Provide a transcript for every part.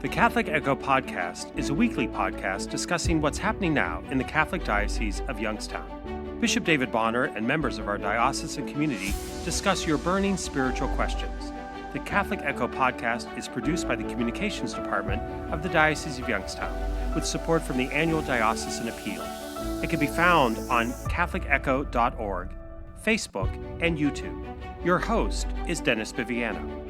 The Catholic Echo Podcast is a weekly podcast discussing what's happening now in the Catholic Diocese of Youngstown. Bishop David Bonner and members of our diocesan community discuss your burning spiritual questions. The Catholic Echo Podcast is produced by the Communications Department of the Diocese of Youngstown, with support from the annual Diocesan Appeal. It can be found on catholicecho.org, Facebook, and YouTube. Your host is Dennis Biviano.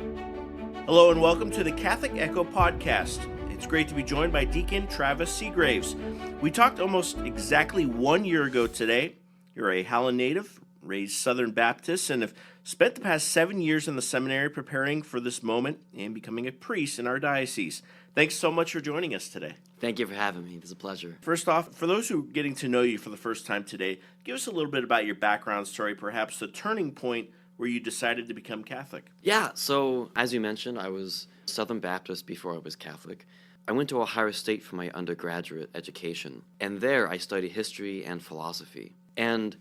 Hello and welcome to the Catholic Echo Podcast. It's great to be joined by Deacon Travis Seagraves. We talked almost exactly 1 year ago today. You're a Howland native, raised Southern Baptist, and have spent the past 7 years in the seminary preparing for this moment and becoming a priest in our diocese. Thanks so much for joining us today. Thank you for having me. It's a pleasure. First off, for those who are getting to know you for the first time today, give us a little bit about your background story, perhaps the turning point where you decided to become Catholic. Yeah, so as you mentioned, I was Southern Baptist before I was Catholic. I went to Ohio State for my undergraduate education, and there I studied history and philosophy. And,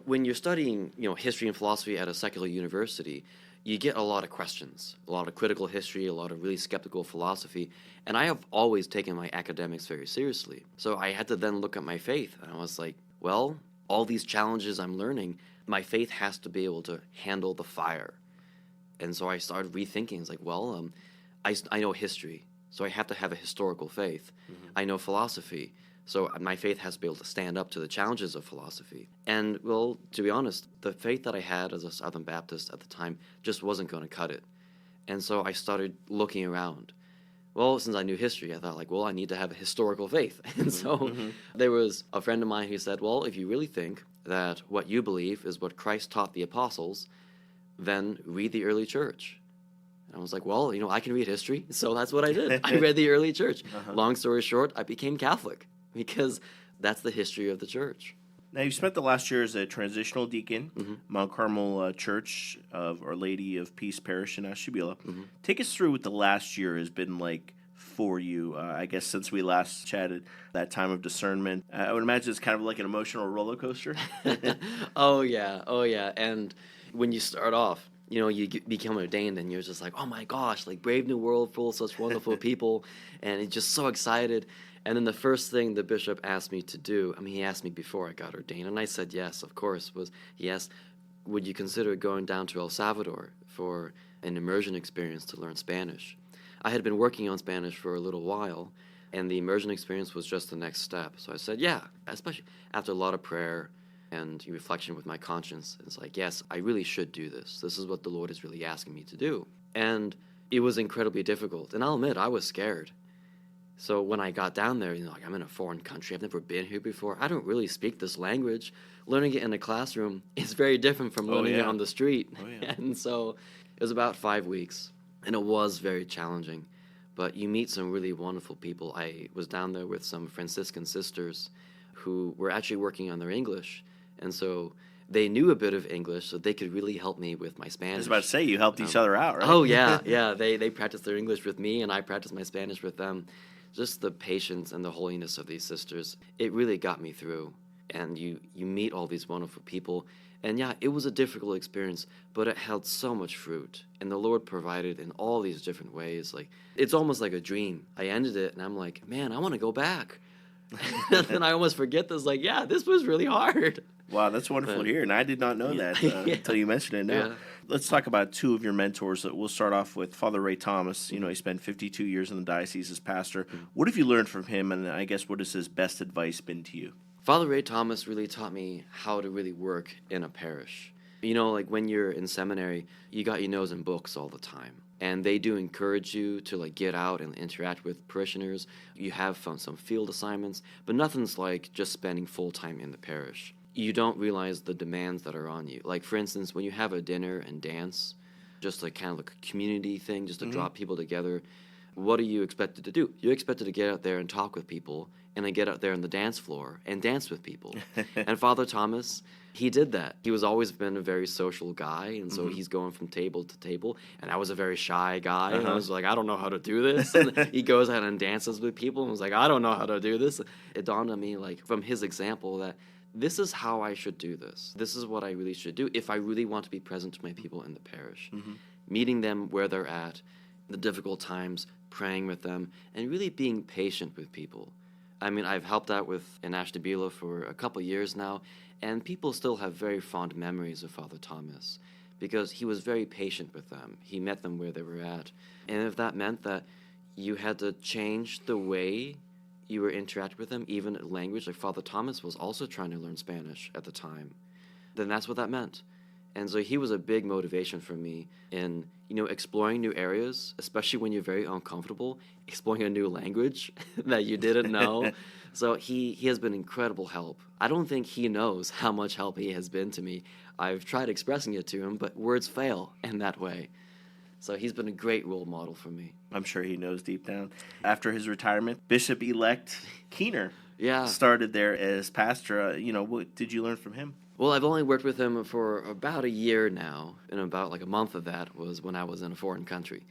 when you're studying, history and philosophy at a secular university, you get a lot of questions, a lot of critical history, a lot of really skeptical philosophy, and I have always taken my academics very seriously. So I had to then look at my faith, and I was like, well, all these challenges I'm learning, my faith has to be able to handle the fire. And so I started rethinking. It's like, well, I know history, so I have to have a historical faith. Mm-hmm. I know philosophy, so my faith has to be able to stand up to the challenges of philosophy. And, well, to be honest, the faith that I had as a Southern Baptist at the time just wasn't going to cut it. And so I started looking around. Well, since I knew history, I thought, I need to have a historical faith. And so there was a friend of mine who said, well, if you really think that what you believe is what Christ taught the apostles, then read the early church. And I was like, well, I can read history, so that's what I did. I read the early church. Long story short, I became Catholic because that's the history of the church. Now, you spent the last year as a transitional deacon, Mount Carmel Church of Our Lady of Peace Parish in Ashtabula. Take us through what the last year has been like for you, I guess, since we last chatted, that time of discernment. I would imagine it's kind of like an emotional roller coaster. Oh, yeah. And when you start off, you become ordained and you're just like, oh my gosh, Brave New World full of such wonderful people, and it's just so excited. And then the first thing the bishop asked me to do, he asked me before I got ordained, and I said yes, of course, he asked, would you consider going down to El Salvador for an immersion experience to learn Spanish? I had been working on Spanish for a little while, and the immersion experience was just the next step. So I said, yeah, especially after a lot of prayer and reflection with my conscience. It's like, yes, I really should do this. This is what the Lord is really asking me to do. And it was incredibly difficult. And I'll admit, I was scared. So when I got down there, I'm in a foreign country. I've never been here before. I don't really speak this language. Learning it in a classroom is very different from learning it on the street. Oh, yeah. And so it was about 5 weeks, and it was very challenging. But you meet some really wonderful people. I was down there with some Franciscan sisters who were actually working on their English. And so they knew a bit of English, so they could really help me with my Spanish. I was about to say, you helped each other out, right? Oh, yeah. They practiced their English with me, and I practiced my Spanish with them. Just the patience and the holiness of these sisters, it really got me through. And you meet all these wonderful people. And yeah, it was a difficult experience, but it held so much fruit. And the Lord provided in all these different ways. It's almost like a dream. I ended it, and I'm like, man, I want to go back. And then I almost forget this, this was really hard. Wow, that's wonderful to hear, and I did not know that until you mentioned it now. Yeah. Let's talk about two of your mentors. We'll start off with Father Ray Thomas. He spent 52 years in the diocese as pastor. What have you learned from him, and I guess what has his best advice been to you? Father Ray Thomas really taught me how to really work in a parish. When you're in seminary, you got your nose in books all the time. And they do encourage you to get out and interact with parishioners. You have some field assignments, but nothing's like just spending full time in the parish. You don't realize the demands that are on you. For instance, when you have a dinner and dance, just kind of a community thing, just to draw people together, what are you expected to do? You're expected to get out there and talk with people, and then get out there on the dance floor and dance with people. And Father Thomas, he did that. He was always been a very social guy, and so he's going from table to table, and I was a very shy guy, and I was like, I don't know how to do this. And he goes out and dances with people, and was like, I don't know how to do this. It dawned on me, from his example, that this is how I should do this. This is what I really should do if I really want to be present to my people in the parish. Meeting them where they're at, the difficult times, praying with them, and really being patient with people. I mean, I've helped out in Ashtabula for a couple years now, and people still have very fond memories of Father Thomas because he was very patient with them. He met them where they were at. And if that meant that you had to change the way you were interacting with them, even language, like Father Thomas was also trying to learn Spanish at the time, then that's what that meant. And so he was a big motivation for me in, exploring new areas, especially when you're very uncomfortable, exploring a new language that you didn't know. So he has been incredible help. I don't think he knows how much help he has been to me. I've tried expressing it to him, but words fail in that way. So he's been a great role model for me. I'm sure he knows deep down. After his retirement, Bishop-elect Keener Yeah. started there as pastor. What did you learn from him? Well, I've only worked with him for about a year now, and about like a month of that was when I was in a foreign country.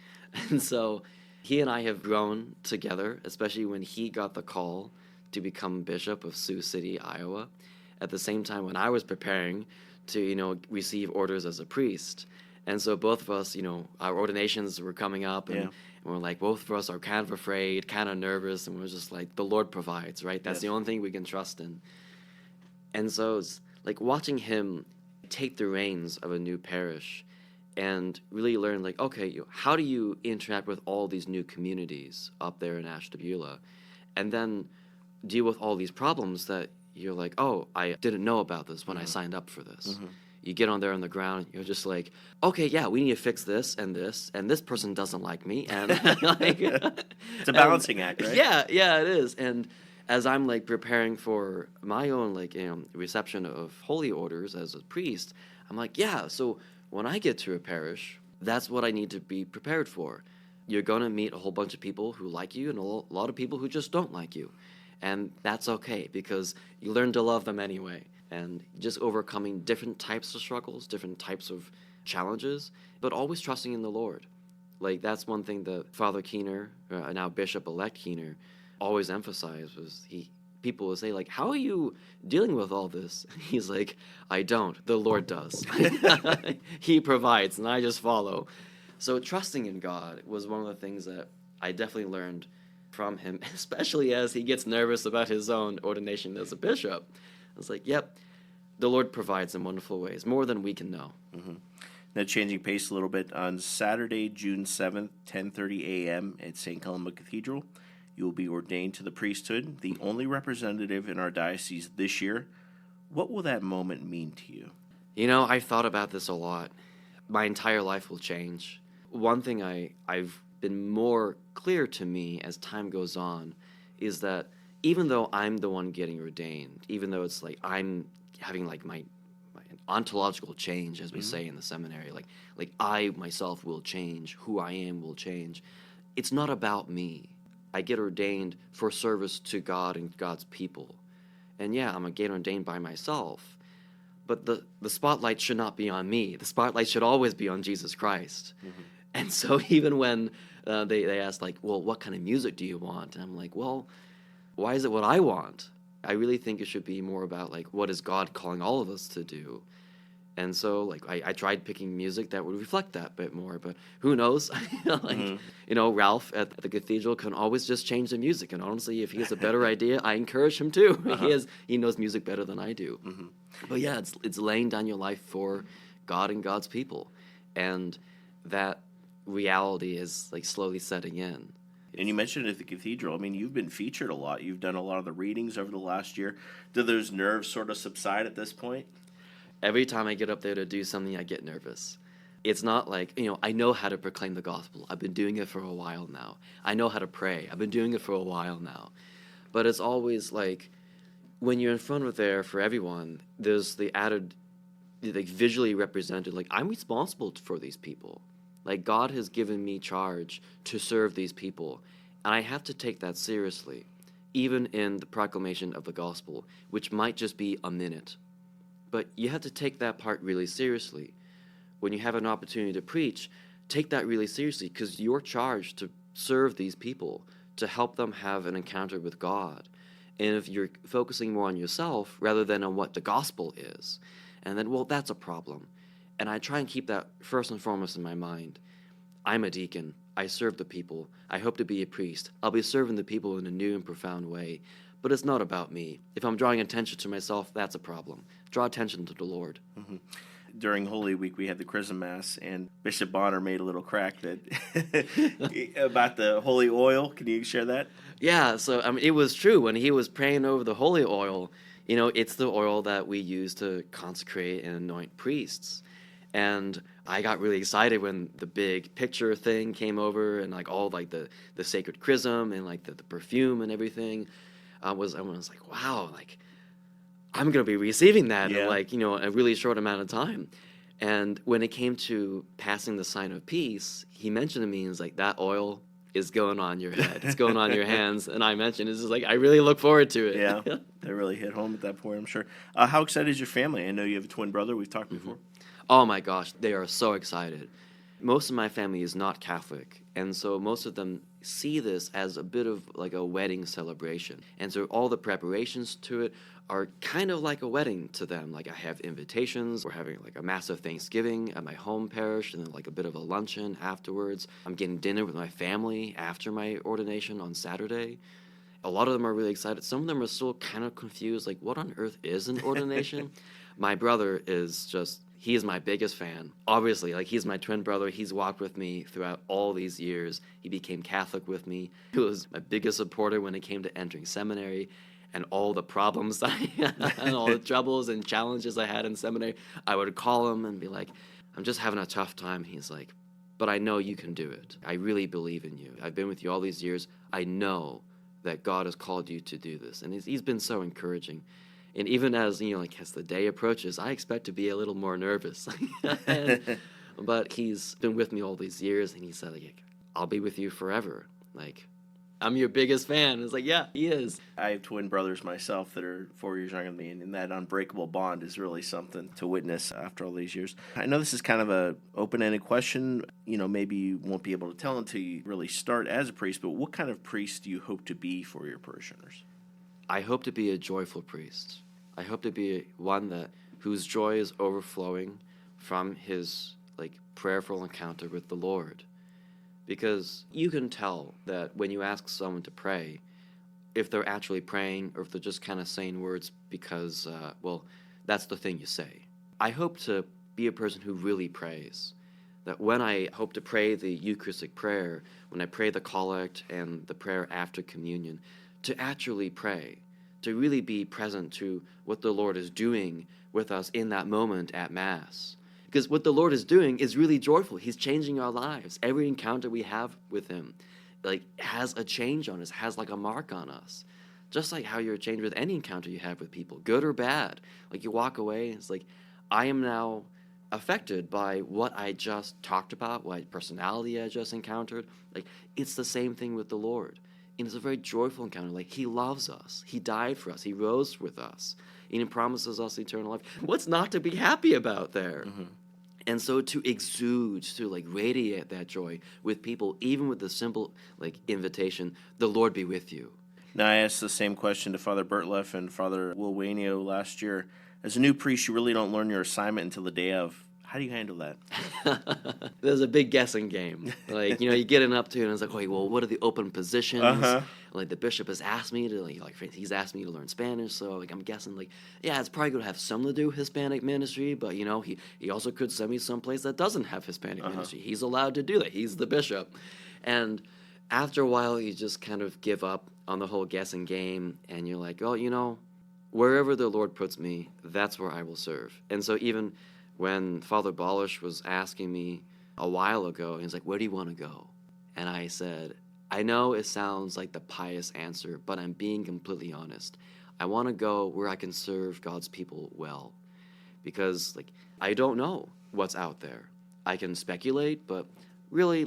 And so he and I have grown together, especially when he got the call to become bishop of Sioux City, Iowa, at the same time when I was preparing to, receive orders as a priest. And so both of us, our ordinations were coming up, and we're like, both of us are kind of afraid, kind of nervous, and we're just like, the Lord provides, right? That's the only thing we can trust in. And so it's like watching him take the reins of a new parish and really learn, like, okay, how do you interact with all these new communities up there in Ashtabula, and then deal with all these problems that you're like, oh, I didn't know about this when I signed up for this. You get on there on the ground, you're just like, okay, yeah, we need to fix this, and this person doesn't like me, and like, it's a balancing act, right? Yeah, it is. And as I'm like preparing for my own reception of holy orders as a priest, I'm like, yeah, so when I get to a parish, that's what I need to be prepared for. You're gonna meet a whole bunch of people who like you and a lot of people who just don't like you, and that's okay because you learn to love them anyway. And just overcoming different types of struggles, different types of challenges, but always trusting in the Lord. Like, that's one thing that Father Keener, now Bishop-elect Keener, always emphasized was people will say, like, how are you dealing with all this? He's like, I don't. The Lord does. He provides, and I just follow. So trusting in God was one of the things that I definitely learned from him, especially as he gets nervous about his own ordination as a bishop. I was like, yep, the Lord provides in wonderful ways, more than we can know. Now, changing pace a little bit, on Saturday, June 7th, 10:30 a.m. at St. Columba Cathedral, you will be ordained to the priesthood, the only representative in our diocese this year. What will that moment mean to you? I've thought about this a lot. My entire life will change. One thing I've been more clear to me as time goes on is that even though I'm the one getting ordained, even though it's like I'm having like my ontological change, as we say in the seminary, like I myself will change, who I am will change. It's not about me. I get ordained for service to God and God's people. And yeah, I'm going to get ordained by myself. But the spotlight should not be on me. The spotlight should always be on Jesus Christ. And so even when they ask, like, well, what kind of music do you want? And I'm like, well, why is it what I want? I really think it should be more about, like, what is God calling all of us to do? And so, like, I tried picking music that would reflect that bit more, but who knows? Ralph at the cathedral can always just change the music. And honestly, if he has a better idea, I encourage him to. He knows music better than I do. But yeah, it's laying down your life for God and God's people. And that reality is, like, slowly setting in. And you mentioned at the cathedral, I mean, you've been featured a lot. You've done a lot of the readings over the last year. Do those nerves sort of subside at this point? Every time I get up there to do something, I get nervous. It's not like, I know how to proclaim the gospel. I've been doing it for a while now. I know how to pray. I've been doing it for a while now. But it's always like, when you're in front of there for everyone, there's the added, like, visually represented, like, I'm responsible for these people. Like, God has given me charge to serve these people, and I have to take that seriously, even in the proclamation of the gospel, which might just be a minute. But you have to take that part really seriously. When you have an opportunity to preach, take that really seriously, because you're charged to serve these people, to help them have an encounter with God. And if you're focusing more on yourself rather than on what the gospel is, and then, well, that's a problem. And I try and keep that first and foremost in my mind. I'm a deacon. I serve the people. I hope to be a priest. I'll be serving the people in a new and profound way. But it's not about me. If I'm drawing attention to myself, that's a problem. Draw attention to the Lord. Mm-hmm. During Holy Week, we had the Chrism Mass, and Bishop Bonner made a little crack that about the holy oil. Can you share that? Yeah, so it was true. When he was praying over the holy oil, it's the oil that we use to consecrate and anoint priests. And I got really excited when the big picture thing came over and like all like the sacred chrism and like the perfume and everything. I was like, wow, like I'm going to be receiving that in like, a really short amount of time. And when it came to passing the sign of peace, he mentioned to me, he's like, that oil is going on your head. It's going on your hands. And I mentioned, it's just like, I really look forward to it. Yeah, that really hit home at that point, I'm sure. How excited is your family? I know you have a twin brother. We've talked before. Oh my gosh, they are so excited. Most of my family is not Catholic, and so most of them see this as a bit of like a wedding celebration. And so all the preparations to it are kind of like a wedding to them. Like I have invitations, we're having like a massive Thanksgiving at my home parish, and then like a bit of a luncheon afterwards. I'm getting dinner with my family after my ordination on Saturday. A lot of them are really excited. Some of them are still kind of confused, like what on earth is an ordination? My brother is just... he is my biggest fan. Obviously, like he's my twin brother. He's walked with me throughout all these years. He became Catholic with me. He was my biggest supporter when it came to entering seminary and all the problems and all the troubles and challenges I had in seminary. I would call him and be like, I'm just having a tough time. He's like, but I know you can do it. I really believe in you. I've been with you all these years. I know that God has called you to do this. And he's been so encouraging. And even as, as the day approaches, I expect to be a little more nervous. But he's been with me all these years, and he said, like, I'll be with you forever. Like, I'm your biggest fan. It's like, yeah, he is. I have twin brothers myself that are 4 years younger than me, and that unbreakable bond is really something to witness after all these years. I know this is kind of a open-ended question. Maybe you won't be able to tell until you really start as a priest, but what kind of priest do you hope to be for your parishioners? I hope to be a joyful priest. I hope to be one whose joy is overflowing from his prayerful encounter with the Lord. Because you can tell that when you ask someone to pray, if they're actually praying or if they're just kind of saying words because, that's the thing you say. I hope to be a person who really prays. That when I hope to pray the Eucharistic prayer, when I pray the collect and the prayer after communion, to actually pray, to really be present to what the Lord is doing with us in that moment at Mass. Because what the Lord is doing is really joyful. He's changing our lives. Every encounter we have with him has a change on us, has a mark on us. Just like how you're changed with any encounter you have with people, good or bad. You walk away, it's like, I am now affected by what I just talked about, what personality I just encountered. It's the same thing with the Lord. And it's a very joyful encounter. He loves us. He died for us. He rose with us. And he promises us eternal life. What's not to be happy about there? Mm-hmm. And so to exude, to radiate that joy with people, even with the simple invitation, the Lord be with you. Now, I asked the same question to Father Bertleff and Father Will Wainio last year. As a new priest, you really don't learn your assignment until the day of. How do you handle that? There's a big guessing game. You get it up to it, and it's like, wait, well, what are the open positions? Uh-huh. The bishop has asked me to, he's asked me to learn Spanish, so, I'm guessing, it's probably going to have something to do with Hispanic ministry, but, he also could send me someplace that doesn't have Hispanic ministry. He's allowed to do that. He's the bishop. And after a while, you just kind of give up on the whole guessing game, and you're like, oh, wherever the Lord puts me, that's where I will serve. And so even when Father Bolish was asking me a while ago, he's like, where do you want to go? And I said, I know it sounds like the pious answer, but I'm being completely honest. I want to go where I can serve God's people well. Because, I don't know what's out there. I can speculate, but really,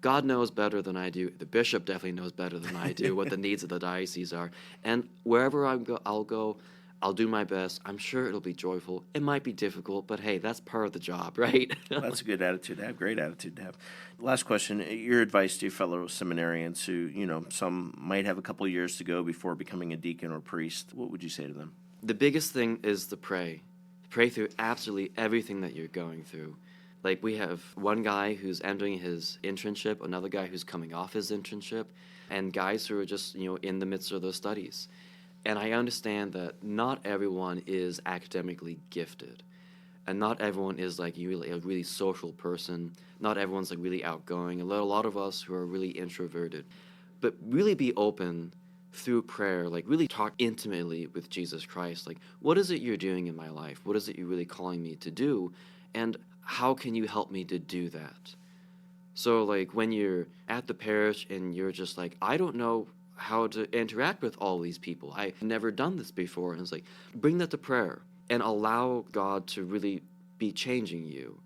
God knows better than I do. The bishop definitely knows better than I do what the needs of the diocese are. And wherever I'll go, I'll do my best. I'm sure it'll be joyful. It might be difficult, but hey, that's part of the job, right? Well, that's a good attitude to have, great attitude to have. Last question, your advice to your fellow seminarians who, some might have a couple of years to go before becoming a deacon or priest. What would you say to them? The biggest thing is to pray. Pray through absolutely everything that you're going through. Like, we have one guy who's entering his internship, another guy who's coming off his internship, and guys who are just, in the midst of their studies. And I understand that not everyone is academically gifted, and not everyone is like a really social person. Not everyone's like really outgoing. A lot of us who are really introverted. But really be open through prayer, like really talk intimately with Jesus Christ. Like, what is it you're doing in my life? What is it you're really calling me to do? And how can you help me to do that? So like when you're at the parish and you're just like, I don't know how to interact with all these people. I've never done this before. And it's like, bring that to prayer and allow God to really be changing you.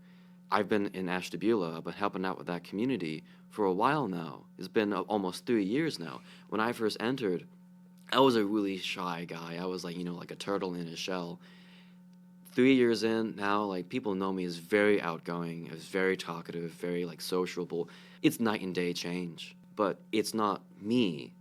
I've been in Ashtabula. I've been helping out with that community for a while now. It's been almost 3 years now. When I first entered, I was a really shy guy. I was like, like a turtle in a shell. 3 years in now, like people know me as very outgoing, as very talkative, very like sociable. It's night and day change, but it's not me.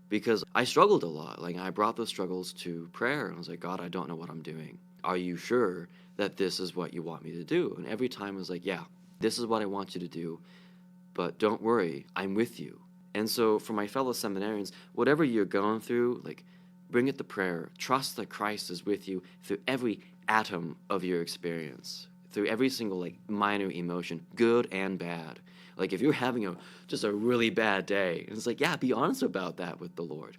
Because I struggled a lot. Like, I brought those struggles to prayer, and I was like, God, I don't know what I'm doing. Are you sure that this is what you want me to do? And every time I was like, yeah, this is what I want you to do, but don't worry, I'm with you. And so for my fellow seminarians, whatever you're going through, like, bring it to prayer. Trust that Christ is with you through every atom of your experience, through every single, like, minor emotion, good and bad. Like, if you're having just a really bad day, it's like, yeah, be honest about that with the Lord.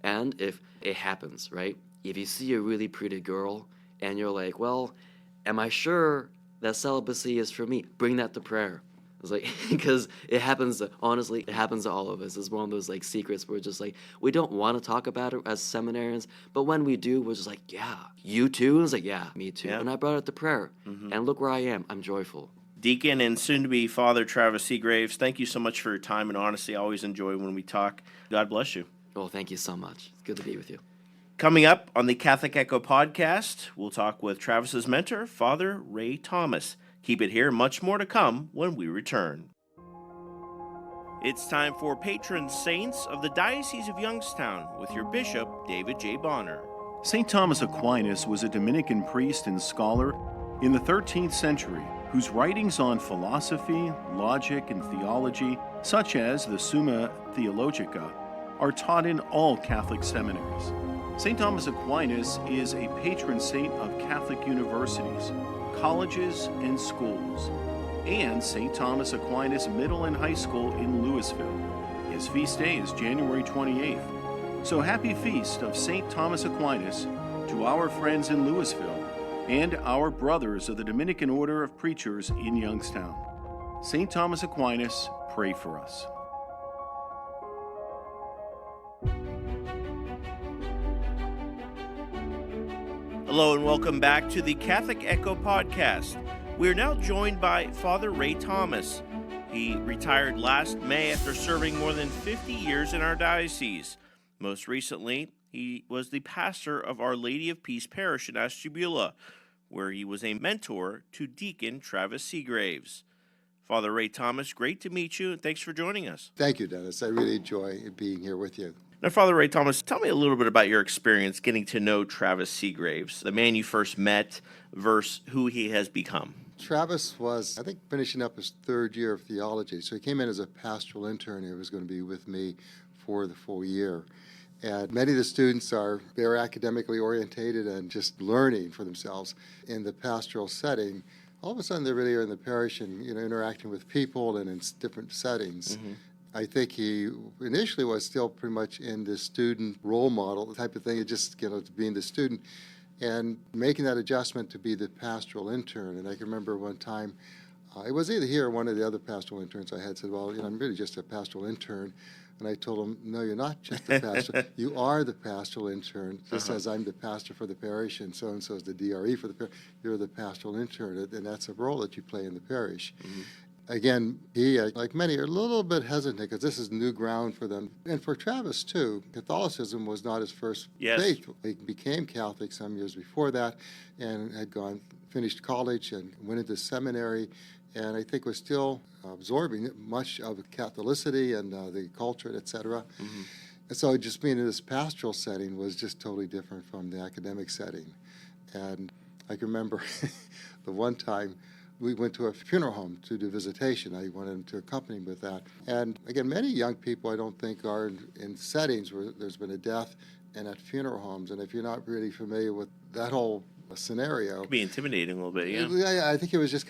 And if it happens, right? If you see a really pretty girl and you're like, well, am I sure that celibacy is for me? Bring that to prayer. It's like, because it happens, honestly, it happens to all of us. It's one of those, like, secrets where just, like, we don't want to talk about it as seminarians, but when we do, we're just like, yeah, you too? And it's like, yeah, me too. Yeah. And I brought it to prayer. Mm-hmm. And look where I am. I'm joyful. Deacon and soon-to-be Father Travis Seagraves, thank you so much for your time and honesty. I always enjoy when we talk. God bless you. Well, thank you so much. It's good to be with you. Coming up on the Catholic Echo podcast, we'll talk with Travis's mentor, Father Ray Thomas. Keep it here, much more to come when we return. It's time for Patron Saints of the Diocese of Youngstown with your Bishop, David J. Bonner. St. Thomas Aquinas was a Dominican priest and scholar in the 13th century whose writings on philosophy, logic, and theology, such as the Summa Theologica, are taught in all Catholic seminaries. St. Thomas Aquinas is a patron saint of Catholic universities, colleges, and schools, and St. Thomas Aquinas Middle and High School in Louisville. His feast day is January 28th. So happy feast of St. Thomas Aquinas to our friends in Louisville and our brothers of the Dominican Order of Preachers in Youngstown. St. Thomas Aquinas, pray for us. Hello and welcome back to the Catholic Echo podcast. We are now joined by Father Ray Thomas. He retired last May after serving more than 50 years in our diocese. Most recently, he was the pastor of Our Lady of Peace Parish in Ashtabula, where he was a mentor to Deacon Travis Seagraves. Father Ray Thomas, great to meet you, and thanks for joining us. Thank you, Dennis. I really enjoy being here with you. Now, Father Ray Thomas, tell me a little bit about your experience getting to know Travis Seagraves, the man you first met versus who he has become. Travis was, I think, finishing up his third year of theology, so he came in as a pastoral intern. He was going to be with me for the full year. And many of the students are very academically orientated and just learning for themselves. In the pastoral setting, all of a sudden they really are in the parish and interacting with people and in different settings. Mm-hmm. I think he initially was still pretty much in the student role model type of thing, just being the student and making that adjustment to be the pastoral intern. And I can remember one time, it was either he or one of the other pastoral interns I had said, well, I'm really just a pastoral intern. And I told him, no, you're not just the pastor. You are the pastoral intern, just as I'm the pastor for the parish and so is the DRE for the parish. You're the pastoral intern, and that's a role that you play in the parish. Mm-hmm. Again, he, like many, are a little bit hesitant because this is new ground for them. And for Travis, too, Catholicism was not his first faith. He became Catholic some years before that and had finished college and went into seminary, and I think was still absorbing much of Catholicity and the culture, etc. Mm-hmm. And so just being in this pastoral setting was just totally different from the academic setting. And I can remember the one time we went to a funeral home to do visitation. I wanted him to accompany me with that. And again, many young people I don't think are in settings where there's been a death and at funeral homes. And if you're not really familiar with that whole scenario. It could be intimidating a little bit, yeah. Yeah, I think he was just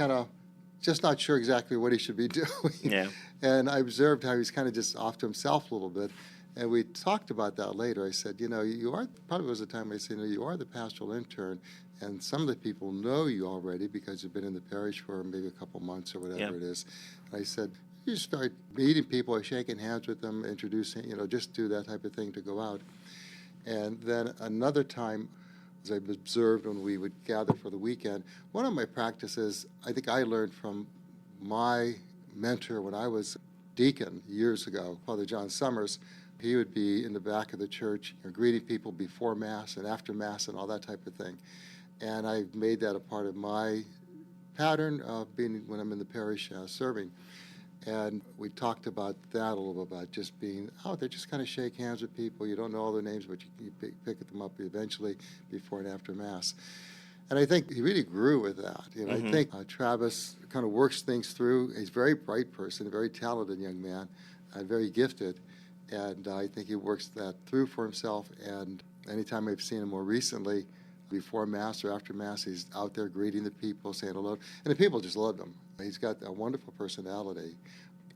not sure exactly what he should be doing. Yeah. And I observed how he's kind of just off to himself a little bit. And we talked about that later. I said, you are, probably was the time I said, you are the pastoral intern, and some of the people know you already because you've been in the parish for maybe a couple months or whatever it is. And I said, you start meeting people, shaking hands with them, introducing, just do that type of thing to go out. And then another time, as I've observed when we would gather for the weekend, one of my practices, I think I learned from my mentor when I was deacon years ago, Father John Summers. He would be in the back of the church, greeting people before Mass and after Mass and all that type of thing. And I've made that a part of my pattern of being when I'm in the parish serving. And we talked about that a little bit, about just being out there, just kind of shake hands with people. You don't know all their names, but you pick them up eventually before and after Mass. And I think he really grew with that. I think Travis kind of works things through. He's a very bright person, a very talented young man, very gifted. And I think he works that through for himself. And anytime I've seen him more recently, before Mass or after Mass, he's out there greeting the people, saying hello. And the people just love him. He's got a wonderful personality,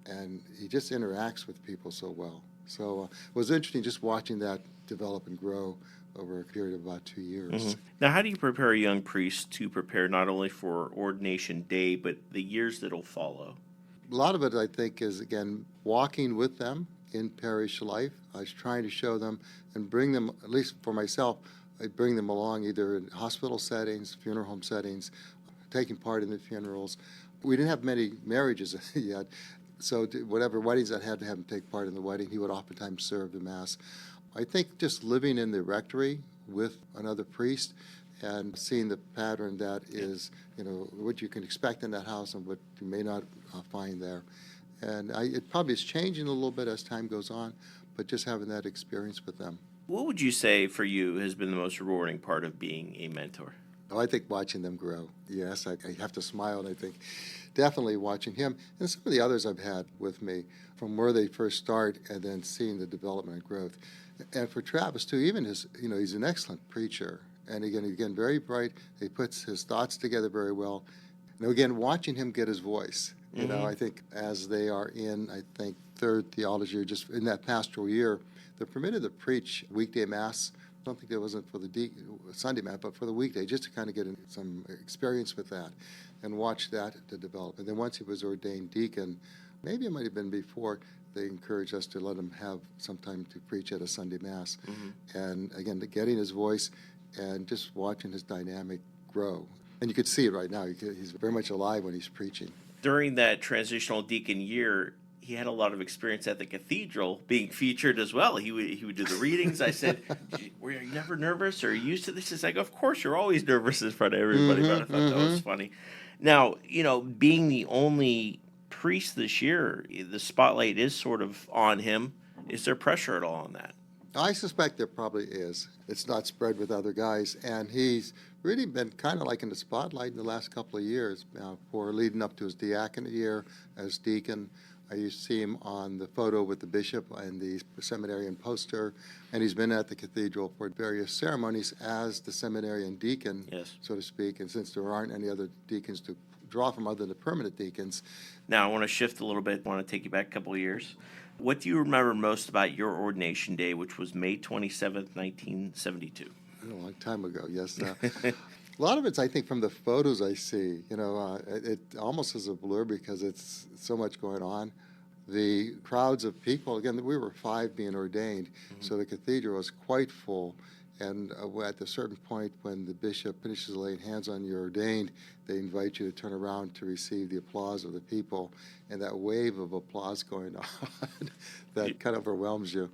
and he just interacts with people so well. So it was interesting just watching that develop and grow over a period of about 2 years. Now, how do you prepare a young priest to prepare not only for ordination day, but the years that'll follow? A lot of it, I think, is, again, walking with them in parish life. I was trying to show them and bring them, at least for myself, I bring them along either in hospital settings, funeral home settings, taking part in the funerals. We didn't have many marriages yet, so whatever weddings I had to have him take part in the wedding, he would oftentimes serve the Mass. I think just living in the rectory with another priest and seeing the pattern that is, what you can expect in that house and what you may not find there. And it probably is changing a little bit as time goes on, but just having that experience with them. What would you say for you has been the most rewarding part of being a mentor? Oh, I think watching them grow. Yes, I have to smile, and I think definitely watching him and some of the others I've had with me from where they first start and then seeing the development and growth. And for Travis, too, even he's an excellent preacher. And again, very bright. He puts his thoughts together very well. And again, watching him get his voice. I think as they are in, third theology, or just in that pastoral year, they're permitted to preach weekday Mass. I don't think it wasn't for the Sunday Mass, but for the weekday, just to kind of get some experience with that and watch that to develop. And then once he was ordained deacon, maybe it might have been before, they encouraged us to let him have some time to preach at a Sunday Mass. And again, getting his voice and just watching his dynamic grow. And you could see it right now. He's very much alive when he's preaching. During that transitional deacon year, he had a lot of experience at the cathedral being featured as well. He would do the readings. I said, were you never nervous or used to this? He's like, of course, you're always nervous in front of everybody, but I thought that was funny. Now, being the only priest this year, the spotlight is sort of on him. Is there pressure at all on that? I suspect there probably is. It's not spread with other guys, and he's really been kind of like in the spotlight in the last couple of years for leading up to his diaconate year as deacon. I used to see him on the photo with the bishop and the seminarian poster, and he's been at the cathedral for various ceremonies as the seminarian deacon, so to speak, and since there aren't any other deacons to draw from other than the permanent deacons. Now, I want to shift a little bit. I want to take you back a couple of years. What do you remember most about your ordination day, which was May 27th, 1972? A long time ago, yes. A lot of it's, I think, from the photos I see. It almost is a blur because it's so much going on. The crowds of people, again, we were 5 being ordained, so the cathedral was quite full. And at a certain point, when the bishop finishes laying hands on you ordained, they invite you to turn around to receive the applause of the people. And that wave of applause going on, that kind of overwhelms you.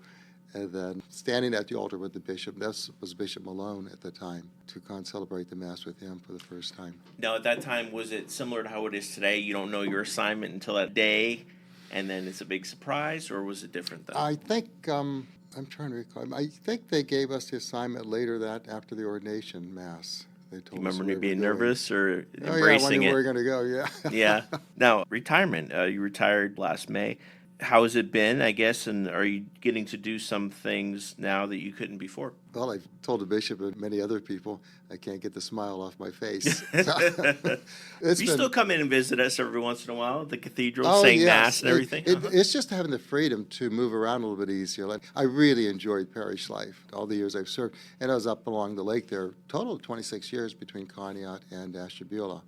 And then standing at the altar with the bishop, that was Bishop Malone at the time, to celebrate the Mass with him for the first time. Now, at that time, was it similar to how it is today? You don't know your assignment until that day, and then it's a big surprise, or was it different then? I think, I'm trying to recall, I think they gave us the assignment later after the ordination Mass. They told You us remember where we being were going. nervous or Oh, yeah, embracing wondering it? where we're going to go, yeah. Yeah. Now, retirement. You retired last May. How has it been, I guess, and are you getting to do some things now that you couldn't before? Well, I've told the bishop and many other people I can't get the smile off my face. You still come in and visit us every once in a while at the cathedral, Oh, saying yes. Mass and everything? It's just having the freedom to move around a little bit easier. Like, I really enjoyed parish life all the years I've served. And I was up along the lake there, total of 26 years between Conneaut and Ashtabula.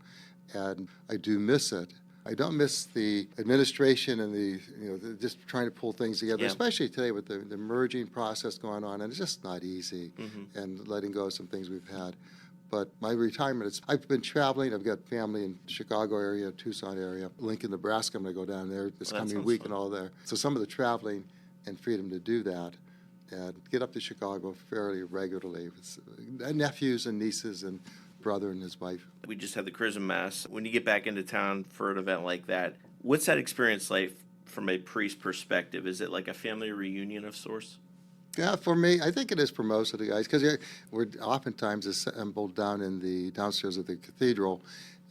And I do miss it. I don't miss the administration and just trying to pull things together, Yeah. especially today with the merging process going on, and it's just not easy, and letting go of some things we've had. But my retirement, I've been traveling. I've got family in Chicago area, Tucson area, Lincoln, Nebraska. I'm going to go down there this coming week fun. and all there. So some of the traveling and freedom to do that, and get up to Chicago fairly regularly with nephews and nieces and brother and his wife. We just had the Chrism Mass. When you get back into town for an event like that, what's that experience like from a priest perspective? Is it like a family reunion of sorts? Yeah, for me, I think it is for most of the guys, because we're oftentimes assembled down in the downstairs of the cathedral,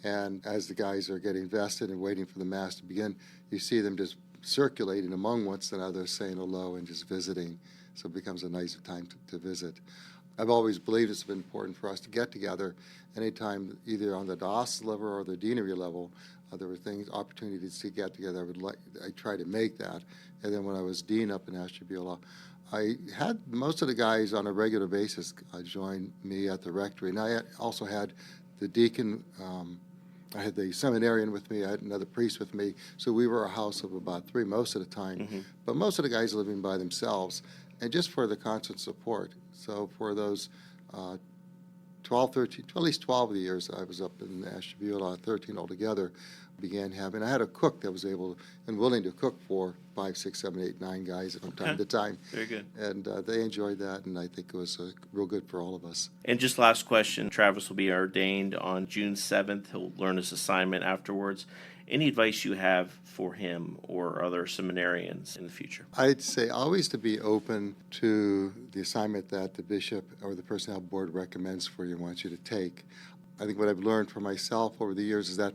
and as the guys are getting vested and waiting for the Mass to begin, you see them just circulating among one another, saying hello and just visiting. So it becomes a nice time to visit. I've always believed it's been important for us to get together anytime, either on the diocesan level or the deanery level. There were opportunities to get together. I try to make that. And then when I was dean up in Ashtabula, I had most of the guys on a regular basis join me at the rectory. And I also had the deacon, I had the seminarian with me, I had another priest with me. So we were a house of about 3 most of the time. But most of the guys living by themselves, and just for the constant support. So for those 12, 13, at least 12 of the years I was up in Ashtabula, 13 altogether, I had a cook that was able and willing to cook for 5, 6, 7, 8, 9 guys from time to time. Very good. And they enjoyed that, and I think it was real good for all of us. And just last question, Travis will be ordained on June 7th. He'll learn his assignment afterwards. Any advice you have for him or other seminarians in the future? I'd say always to be open to the assignment that the bishop or the personnel board recommends for you and wants you to take. I think what I've learned for myself over the years is that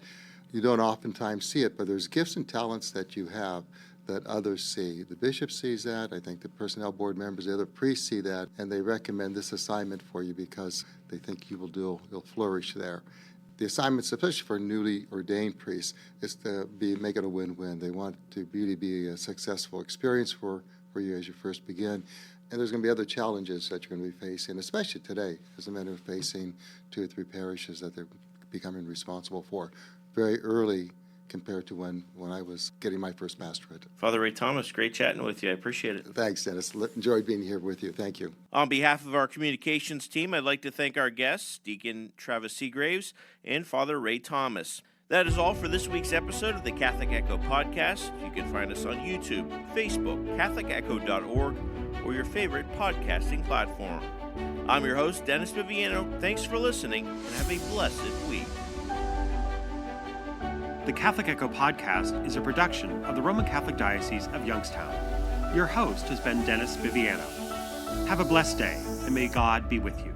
you don't oftentimes see it, but there's gifts and talents that you have that others see. The bishop sees that. I think the personnel board members, the other priests see that, and they recommend this assignment for you because they think you'll flourish there. The assignments, especially for newly ordained priests, is to make it a win-win. They want to really be a successful experience for you as you first begin. And there's going to be other challenges that you're going to be facing, especially today, as the men are facing 2 or 3 parishes that they're becoming responsible for very early compared to when I was getting my first pastorate. Father Ray Thomas, great chatting with you. I appreciate it. Thanks, Dennis. Enjoyed being here with you. Thank you. On behalf of our communications team, I'd like to thank our guests, Deacon Travis Seagraves and Father Ray Thomas. That is all for this week's episode of the Catholic Echo podcast. You can find us on YouTube, Facebook, CatholicEcho.org, or your favorite podcasting platform. I'm your host, Dennis Viviano. Thanks for listening, and have a blessed week. The Catholic Echo podcast is a production of the Roman Catholic Diocese of Youngstown. Your host has been Dennis Viviano. Have a blessed day, and may God be with you.